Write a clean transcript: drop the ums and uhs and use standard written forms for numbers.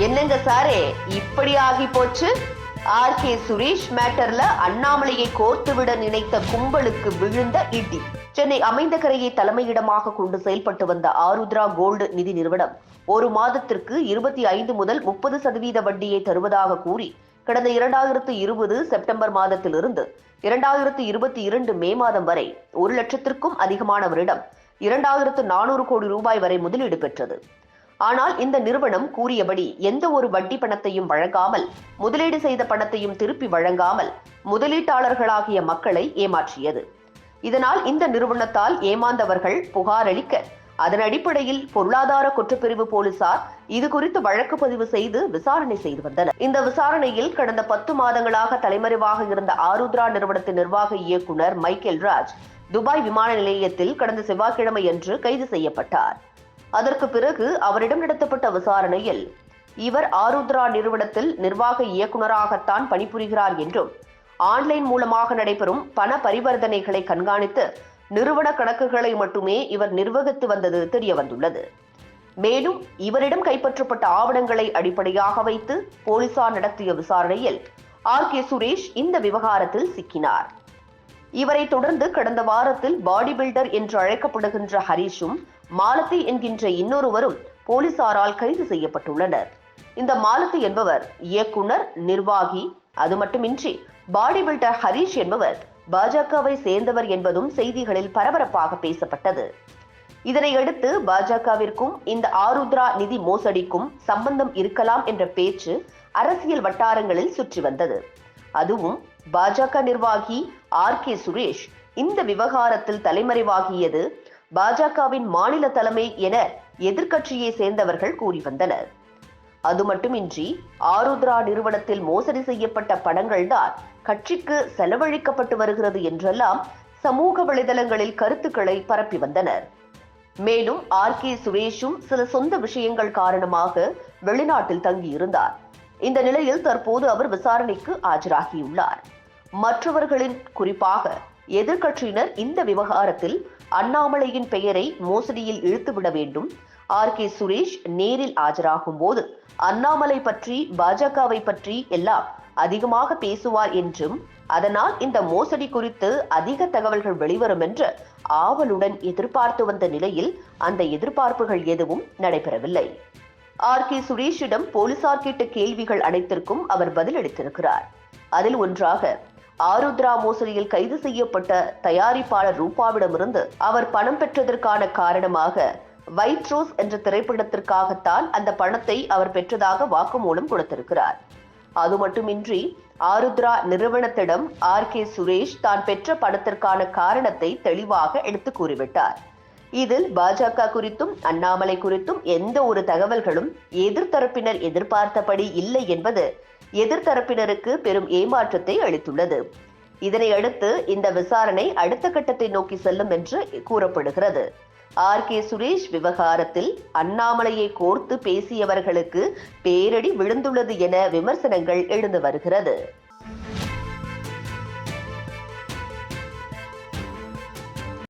என்னங்க சாரே இப்படி ஆகி போச்சு? ஆர்கே சுரேஷ் மேட்டர்ல அண்ணாமலையை கோர்த்துவிட நினைத்த கும்பலுக்கு விழுந்த இடி. சென்னை அமைந்தகரையை தலைமையிடமாக கொண்டு செயல்பட்டு வந்த ஆருத்ரா கோல்டு நிதி நிறுவனம் ஒரு மாதத்திற்கு 25 முதல் 30% வட்டியை தருவதாக கூறி கடந்த 2020 செப்டம்பர் மாதத்திலிருந்து 2022 மே மாதம் வரை 1 லட்சத்திற்கும் அதிகமானவரிடம் 2400 கோடி ரூபாய் வரை முதலீடு பெற்றது. ஆனால் இந்த நிறுவனம் கூறியபடி எந்த ஒரு வட்டி பணத்தையும் வழங்காமல், முதலீடு செய்த பணத்தையும் திருப்பி வழங்காமல் முதலீட்டாளர்களாகிய மக்களை ஏமாற்றியது. இதனால் இந்த நிறுவனத்தால் ஏமாந்தவர்கள் புகார் அளிக்க, அதன் அடிப்படையில் பொருளாதார குற்றப்பிரிவு போலீசார் இது குறித்து வழக்கு பதிவு செய்து விசாரணை செய்து வந்தனர். இந்த விசாரணையில் கடந்த 10 மாதங்களாக தலைமறைவாக இருந்த ஆருத்ரா நிறுவனத்தின் நிர்வாக இயக்குனர் மைக்கேல் ராஜ் துபாய் விமான நிலையத்தில் கடந்த செவ்வாய்க்கிழமையன்று கைது செய்யப்பட்டார். அதற்கு பிறகு அவரிடம் நடத்தப்பட்ட விசாரணையில் இவர் ஆருத்ரா நிறுவனத்தில் நிர்வாக இயக்குநராகத்தான் பணிபுரிகிறார் என்றும், ஆன்லைன் மூலமாக நடைபெறும் பண பரிவர்த்தனைகளை கண்காணித்து நிறுவன கணக்குகளை மட்டுமே இவர் நிர்வகித்து வந்தது தெரிய வந்துள்ளது. மேலும் இவரிடம் கைப்பற்றப்பட்ட ஆவணங்களை அடிப்படையாக வைத்து போலீசார் நடத்திய விசாரணையில் ஆர்கே சுரேஷ் இந்த விவகாரத்தில் சிக்கினார். இவரை தொடர்ந்து கடந்த வாரத்தில் பாடி பில்டர் என்று அழைக்கப்படுகின்ற ஹரிஷும், மாலதி என்கின்ற இன்னொருவரும் போலீசாரால் கைது செய்யப்பட்டுள்ளனர். இந்த மாலதி என்பவர் இயக்குனர், நிர்வாகி. அது மட்டுமின்றி பாடி பில்டர் ஹரிஷ் என்பவர் பாஜகவை சேர்ந்தவர் என்பதும் செய்திகளில் பரபரப்பாக பேசப்பட்டது. இதனையடுத்து பாஜகவிற்கும் இந்த ஆருத்ரா நிதி மோசடிக்கும் சம்பந்தம் இருக்கலாம் என்ற பேச்சு அரசியல் வட்டாரங்களில் சுற்றி வந்தது. அதுவும் பாஜக நிர்வாகி ஆர்கே சுரேஷ் இந்த விவகாரத்தில் தலைமறைவாகியது பாஜகவின் மாநில தலைமை என எதிர்க்கட்சியை சேர்ந்தவர்கள் கூறி வந்தனர். அது மட்டுமின்றி ஆருத்ரா நிறுவனத்தில் மோசடி செய்யப்பட்ட பணங்கள்தான் கட்சிக்கு செலவழிக்கப்பட்டு வருகிறது என்றெல்லாம் சமூக வலைதளங்களில் கருத்துக்களை பரப்பி வந்தனர். மேலும் ஆர்கே சுரேஷும் சில சொந்த விஷயங்கள் காரணமாக வெளிநாட்டில் தங்கியிருந்தார். இந்த நிலையில் தற்போது அவர் விசாரணைக்கு ஆஜராகியுள்ளார். மற்றவர்களின், குறிப்பாக எதிர்க்கட்சியினர் இந்த விவகாரத்தில் அண்ணாமலையின் பெயரை மோசடியில் இழுத்துவிட வேண்டும், ஆர்கே சுரேஷ் நேரில் ஆஜராகும் போது அண்ணாமலை பற்றி, பாஜகவை பற்றி எல்லாம் அதிகமாக பேசுவார் என்றும், அதனால் இந்த மோசடி குறித்து அதிக தகவல்கள் வெளிவரும் என்று ஆவலுடன் எதிர்பார்த்து வந்த நிலையில் அந்த எதிர்பார்ப்புகள் எதுவும் நடைபெறவில்லை. ஆர்கே சுரேஷிடம் போலீசார் கேட்ட கேள்விகள் அனைத்திற்கும் அவர் பதிலளித்திருக்கிறார். அதில் ஒன்றாக, ஆருத்ரா மோசடியில் கைது செய்யப்பட்ட தயாரிப்பாளர் ரூபாவிடமிருந்து அவர் பணம் பெற்றதற்கான காரணமாக வைட் ரோஸ் என்ற திரைப்படத்திற்காகத்தான் அந்த பணத்தை அவர் பெற்றதாக வாக்குமூலம் கொடுத்திருக்கிறார். அது மட்டுமின்றி ஆருத்ரா நிறுவனத்திடம் ஆர்கே சுரேஷ் தான் பெற்ற பணத்திற்கான காரணத்தை தெளிவாக எடுத்து கூறிவிட்டார். இதில் பாஜக குறித்தும் அண்ணாமலை குறித்தும் எந்த ஒரு தகவல்களும் எதிர்த்தரப்பினர் எதிர்பார்த்தபடி இல்லை என்பது எதிர்த்தரப்பினருக்கு பெரும் ஏமாற்றத்தை அளித்துள்ளது. இதனையடுத்து இந்த விசாரணை அடுத்த கட்டத்தை நோக்கி செல்லும் என்று கூறப்படுகிறது. ஆர்கே சுரேஷ் விவகாரத்தில் அண்ணாமலையை கோர்த்து பேசியவர்களுக்கு பேரடி விழுந்துள்ளது என விமர்சனங்கள் எழுந்து வருகிறது.